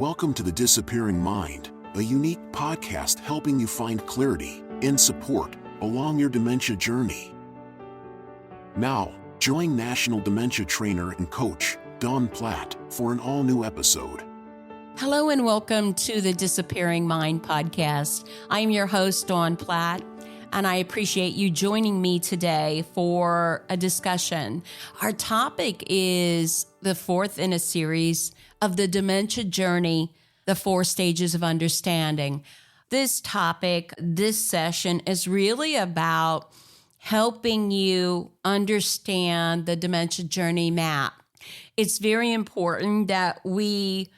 Welcome to The Disappearing Mind, a unique podcast helping you find clarity and support along your dementia journey. Now, join National Dementia Trainer and Coach Dawn Platt for an all-new episode. Hello and welcome to the Disappearing Mind podcast. I'm your host, Dawn Platt, and I appreciate you joining me today for a discussion. Our topic is the fourth in a series of the dementia journey, the 4 stages of understanding. This topic, this session is really about helping you understand the dementia journey map. It's very important that we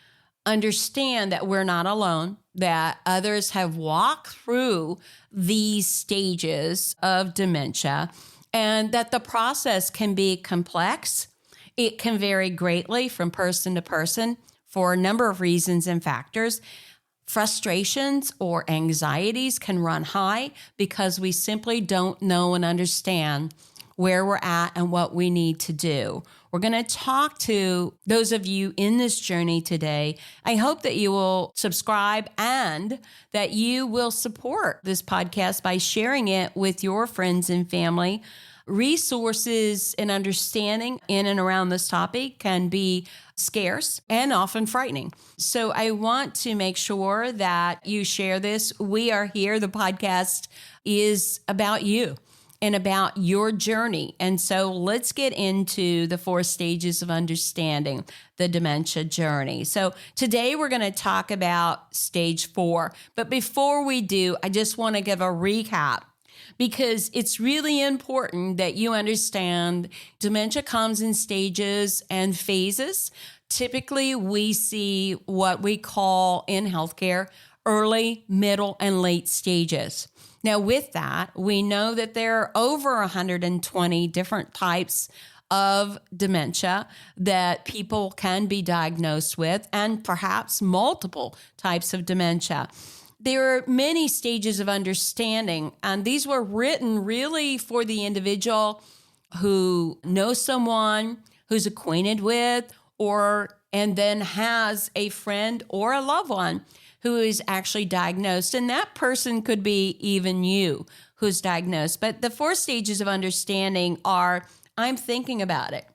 understand that we're not alone, that others have walked through these stages of dementia, and that the process can be complex. It can vary greatly from person to person for a number of reasons and factors. Frustrations or anxieties can run high because we simply don't know and understand where we're at and what we need to do. We're going to talk to those of you in this journey today. I hope that you will subscribe and that you will support this podcast by sharing it with your friends and family. Resources and understanding in and around this topic can be scarce and often frightening. So I want to make sure that you share this. We are here. The podcast is about you and about your journey. And so let's get into the 4 stages of understanding the dementia journey. So today we're going to talk about stage 4. But before we do, I just want to give a recap, because it's really important that you understand dementia comes in stages and phases. Typically, we see what we call in healthcare early, middle, and late stages. Now, with that, we know that there are over 120 different types of dementia that people can be diagnosed with, and perhaps multiple types of dementia. There are many stages of understanding, and these were written really for the individual who knows someone who's acquainted with, and then has a friend or a loved one who is actually diagnosed. And that person could be even you who's diagnosed. But the 4 stages of understanding are, I'm thinking about it.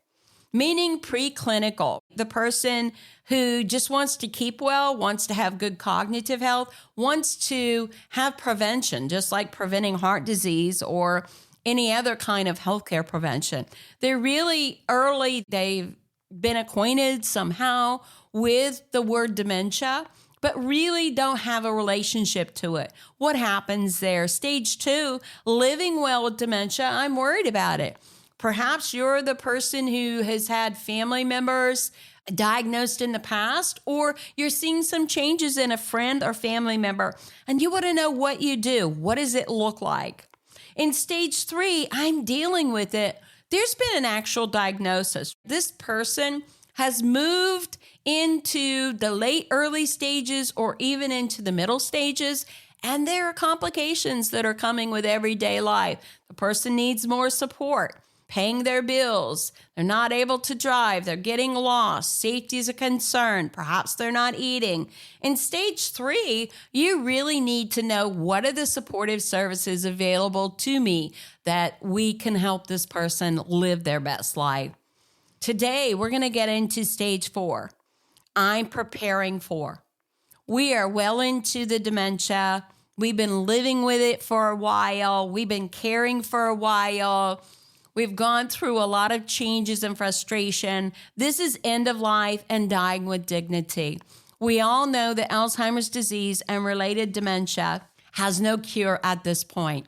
Meaning preclinical, the person who just wants to keep well, wants to have good cognitive health, wants to have prevention, just like preventing heart disease or any other kind of healthcare prevention. They're really early. They've been acquainted somehow with the word dementia, but really don't have a relationship to it. What happens there? Stage 2, living well with dementia. I'm worried about it. Perhaps you're the person who has had family members diagnosed in the past, or you're seeing some changes in a friend or family member, and you want to know what you do. What does it look like? In stage 3, I'm dealing with it. There's been an actual diagnosis. This person has moved into the late early stages or even into the middle stages, and there are complications that are coming with everyday life. The person needs more support. Paying their bills, they're not able to drive, they're getting lost, safety is a concern, perhaps they're not eating. In stage 3, you really need to know, what are the supportive services available to me that we can help this person live their best life. Today, we're going to get into stage 4. I'm preparing for. We are well into the dementia. We've been living with it for a while. We've been caring for a while. We've gone through a lot of changes and frustration. This is end of life and dying with dignity. We all know that Alzheimer's disease and related dementia has no cure at this point.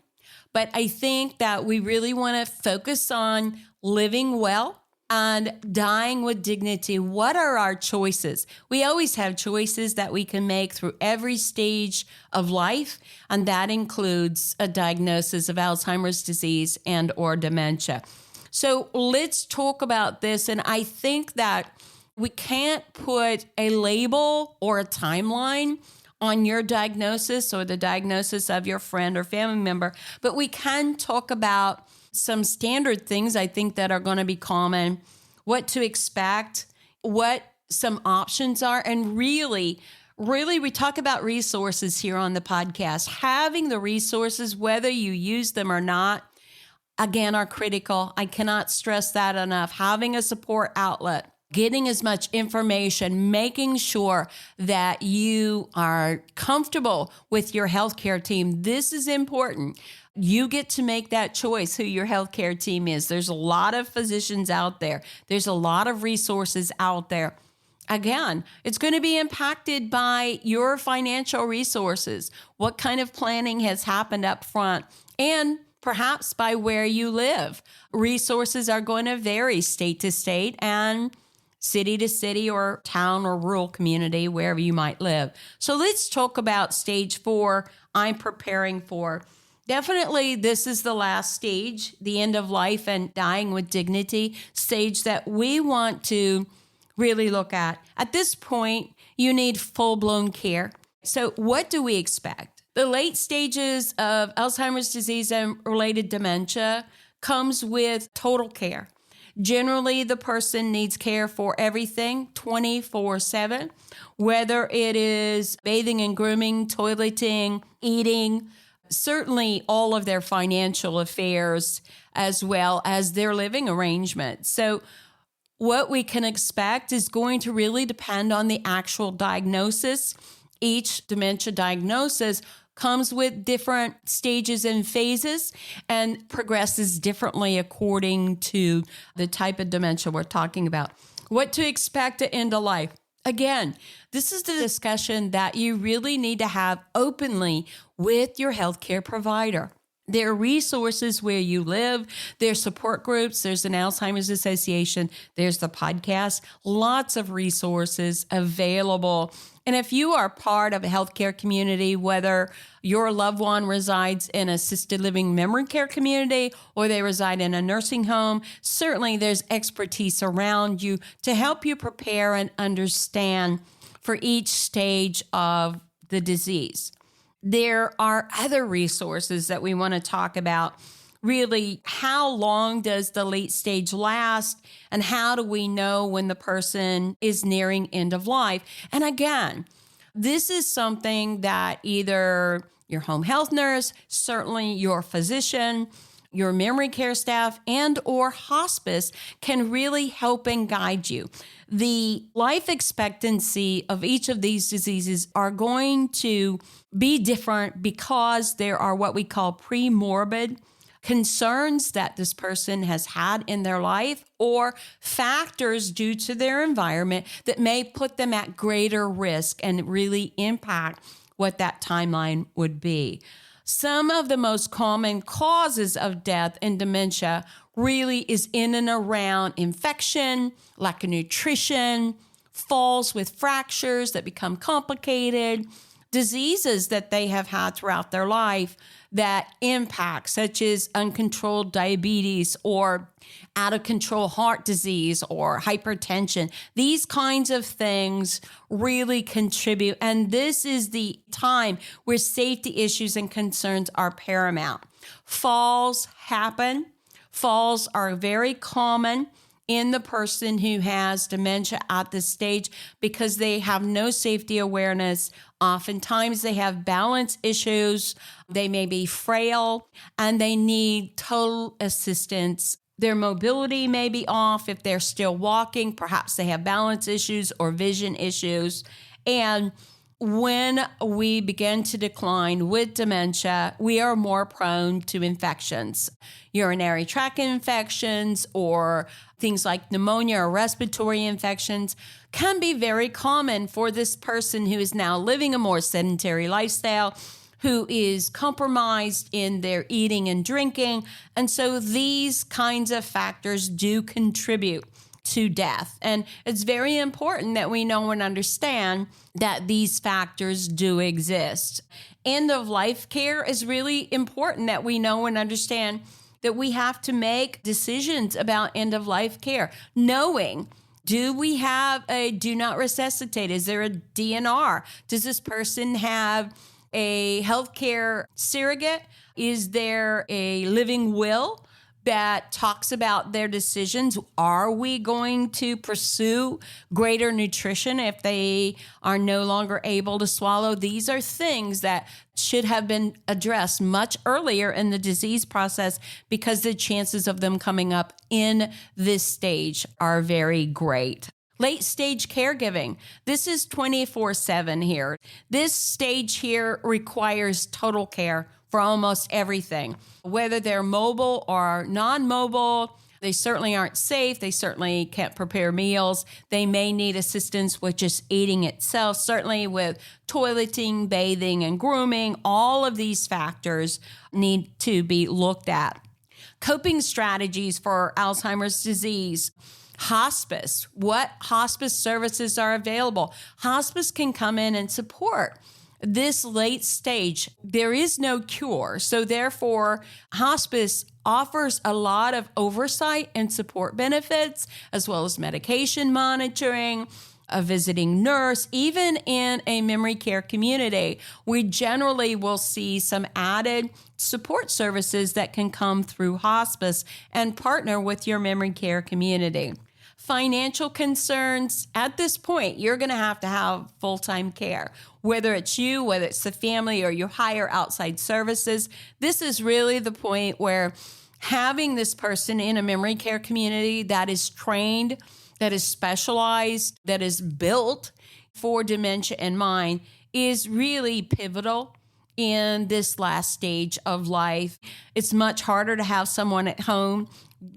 But I think that we really want to focus on living well and dying with dignity. What are our choices? We always have choices that we can make through every stage of life, and that includes a diagnosis of Alzheimer's disease and or dementia. So let's talk about this. And I think that we can't put a label or a timeline on your diagnosis or the diagnosis of your friend or family member, but we can talk about some standard things I think that are going to be common, what to expect, what some options are. And really, we talk about resources here on the podcast. Having the resources, whether you use them or not, again, are critical. I cannot stress that enough. Having a support outlet, getting as much information, making sure that you are comfortable with your healthcare team. This is important. You get to make that choice who your healthcare team is. There's a lot of physicians out there. There's a lot of resources out there. Again, it's going to be impacted by your financial resources, what kind of planning has happened up front, and perhaps by where you live. Resources are going to vary state to state and city to city or town or rural community, wherever you might live. So let's talk about stage 4, I'm preparing for. Definitely, this is the last stage, the end of life and dying with dignity stage that we want to really look at. At this point, you need full-blown care. So what do we expect? The late stages of Alzheimer's disease and related dementia comes with total care. Generally, the person needs care for everything 24/7, whether it is bathing and grooming, toileting, eating, certainly all of their financial affairs, as well as their living arrangements. So what we can expect is going to really depend on the actual diagnosis. Each dementia diagnosis comes with different stages and phases and progresses differently according to the type of dementia we're talking about. What to expect at end of life. Again, this is the discussion that you really need to have openly with your healthcare provider. There are resources where you live. There's support groups. There's an Alzheimer's Association. There's the podcast. Lots of resources available. And if you are part of a healthcare community, whether your loved one resides in assisted living memory care community or they reside in a nursing home, certainly there's expertise around you to help you prepare and understand for each stage of the disease. There are other resources that we want to talk about. Really, how long does the late stage last? And how do we know when the person is nearing end of life? And again, this is something that either your home health nurse, certainly your physician, your memory care staff, and or hospice can really help and guide you. The life expectancy of each of these diseases are going to be different because there are what we call pre-morbid concerns that this person has had in their life or factors due to their environment that may put them at greater risk and really impact what that timeline would be. Some of the most common causes of death in dementia really is in and around infection, lack of nutrition, falls with fractures that become complicated, diseases that they have had throughout their life that impact, such as uncontrolled diabetes or out of control heart disease or hypertension. These kinds of things really contribute. And this is the time where safety issues and concerns are paramount. Falls happen. Falls are very common in the person who has dementia at this stage because they have no safety awareness. Oftentimes they have balance issues. They may be frail and they need total assistance. Their mobility may be off if they're still walking. Perhaps they have balance issues or vision issues. And when we begin to decline with dementia, we are more prone to infections, urinary tract infections, or things like pneumonia or respiratory infections can be very common for this person who is now living a more sedentary lifestyle, who is compromised in their eating and drinking. And so these kinds of factors do contribute to death. And it's very important that we know and understand that these factors do exist. End of life care is really important that we know and understand that we have to make decisions about end of life care, knowing, do we have a do not resuscitate? Is there a DNR? Does this person have a healthcare surrogate? Is there a living will that talks about their decisions. Are we going to pursue greater nutrition if they are no longer able to swallow? These are things that should have been addressed much earlier in the disease process, because the chances of them coming up in this stage are very great. Late stage caregiving. This is 24/7 here. This stage here requires total care for almost everything, whether they're mobile or non-mobile. They certainly aren't safe. They certainly can't prepare meals. They may need assistance with just eating itself, certainly with toileting, bathing, and grooming. All of these factors need to be looked at. Coping strategies for Alzheimer's disease. Hospice. What hospice services are available? Hospice can come in and support this late stage. There is no cure. So therefore, hospice offers a lot of oversight and support benefits, as well as medication monitoring, a visiting nurse. Even in a memory care community, we generally will see some added support services that can come through hospice and partner with your memory care community. Financial concerns. At this point, you're going to have full-time care, whether it's you, whether it's the family, or you hire outside services. This is really the point where having this person in a memory care community that is trained, that is specialized, that is built for dementia in mind is really pivotal in this last stage of life. It's much harder to have someone at home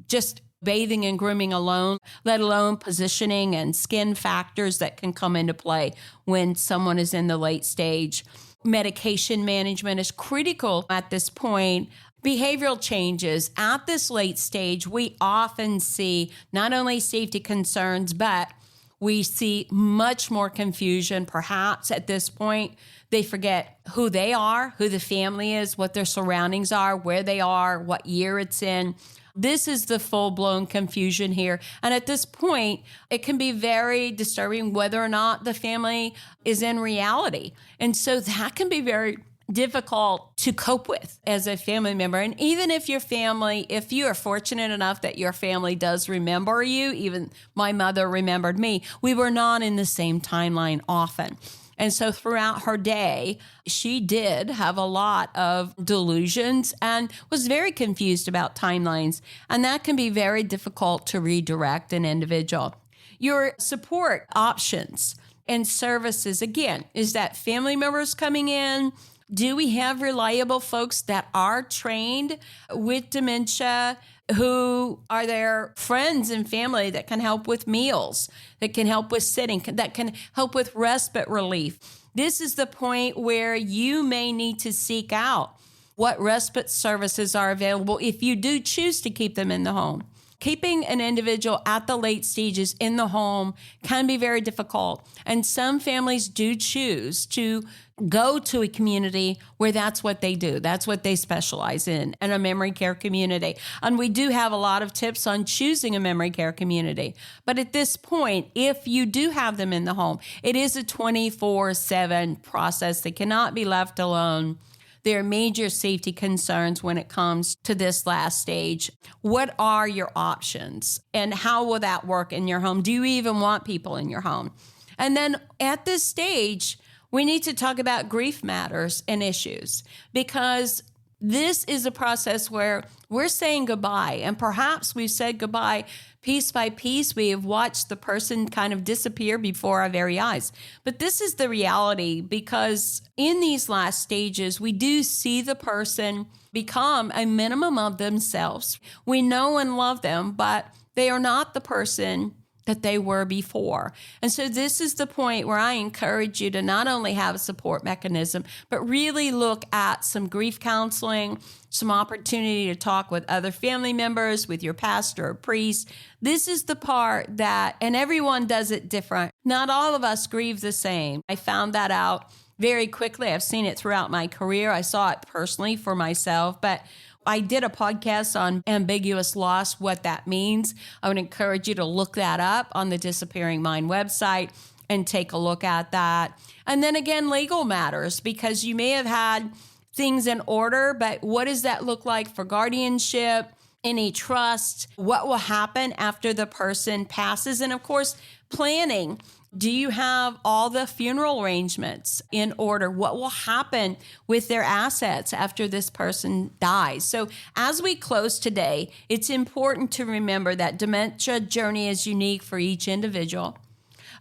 just bathing and grooming alone, let alone positioning and skin factors that can come into play when someone is in the late stage. Medication management is critical at this point. Behavioral changes at this late stage, we often see not only safety concerns, but we see much more confusion. Perhaps at this point, they forget who they are, who the family is, what their surroundings are, where they are, what year it's in. This is the full-blown confusion here. And at this point, it can be very disturbing whether or not the family is in reality. And so that can be very difficult to cope with as a family member. And even if your family, if you are fortunate enough that your family does remember you, even my mother remembered me, we were not in the same timeline often. And so throughout her day, she did have a lot of delusions and was very confused about timelines. And that can be very difficult to redirect an individual. Your support options and services, again, is that family members coming in? Do we have reliable folks that are trained with dementia, who are their friends and family that can help with meals, that can help with sitting, that can help with respite relief? This is the point where you may need to seek out what respite services are available if you do choose to keep them in the home. Keeping an individual at the late stages in the home can be very difficult. And some families do choose to go to a community where that's what they do. That's what they specialize in a memory care community. And we do have a lot of tips on choosing a memory care community. But at this point, if you do have them in the home, it is a 24/7 process. They cannot be left alone. There are major safety concerns when it comes to this last stage. What are your options? And how will that work in your home? Do you even want people in your home? And then at this stage, we need to talk about grief matters and issues, because this is a process where we're saying goodbye. And perhaps we've said goodbye piece by piece. We have watched the person kind of disappear before our very eyes. But this is the reality, because in these last stages, we do see the person become a minimum of themselves. We know and love them, but they are not the person that they were before. And so this is the point where I encourage you to not only have a support mechanism, but really look at some grief counseling, some opportunity to talk with other family members, with your pastor or priest. This is the part that, and everyone does it different. Not all of us grieve the same. I found that out very quickly. I've seen it throughout my career. I saw it personally for myself, but I did a podcast on ambiguous loss, what that means. I would encourage you to look that up on the Disappearing Mind website and take a look at that. And then again, legal matters, because you may have had things in order, but what does that look like for guardianship, any trust, what will happen after the person passes, and of course, planning. Do you have all the funeral arrangements in order? What will happen with their assets after this person dies? So as we close today, it's important to remember that dementia journey is unique for each individual.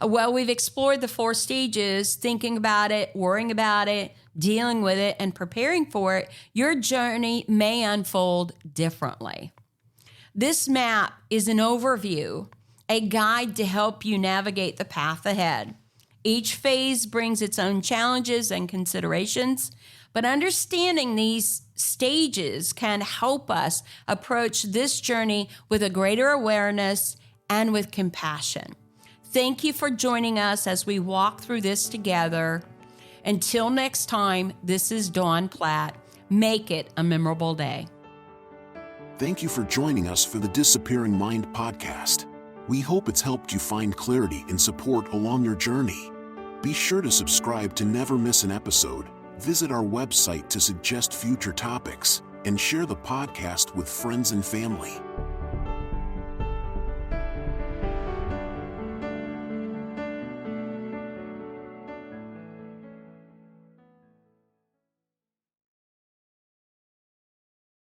Well, we've explored the 4 stages, thinking about it, worrying about it, dealing with it, and preparing for it. Your journey may unfold differently. This map is an overview, a guide to help you navigate the path ahead. Each phase brings its own challenges and considerations, but understanding these stages can help us approach this journey with a greater awareness and with compassion. Thank you for joining us as we walk through this together. Until next time, this is Dawn Platt. Make it a memorable day. Thank you for joining us for the Disappearing Mind podcast. We hope it's helped you find clarity and support along your journey. Be sure to subscribe to never miss an episode, visit our website to suggest future topics, and share the podcast with friends and family.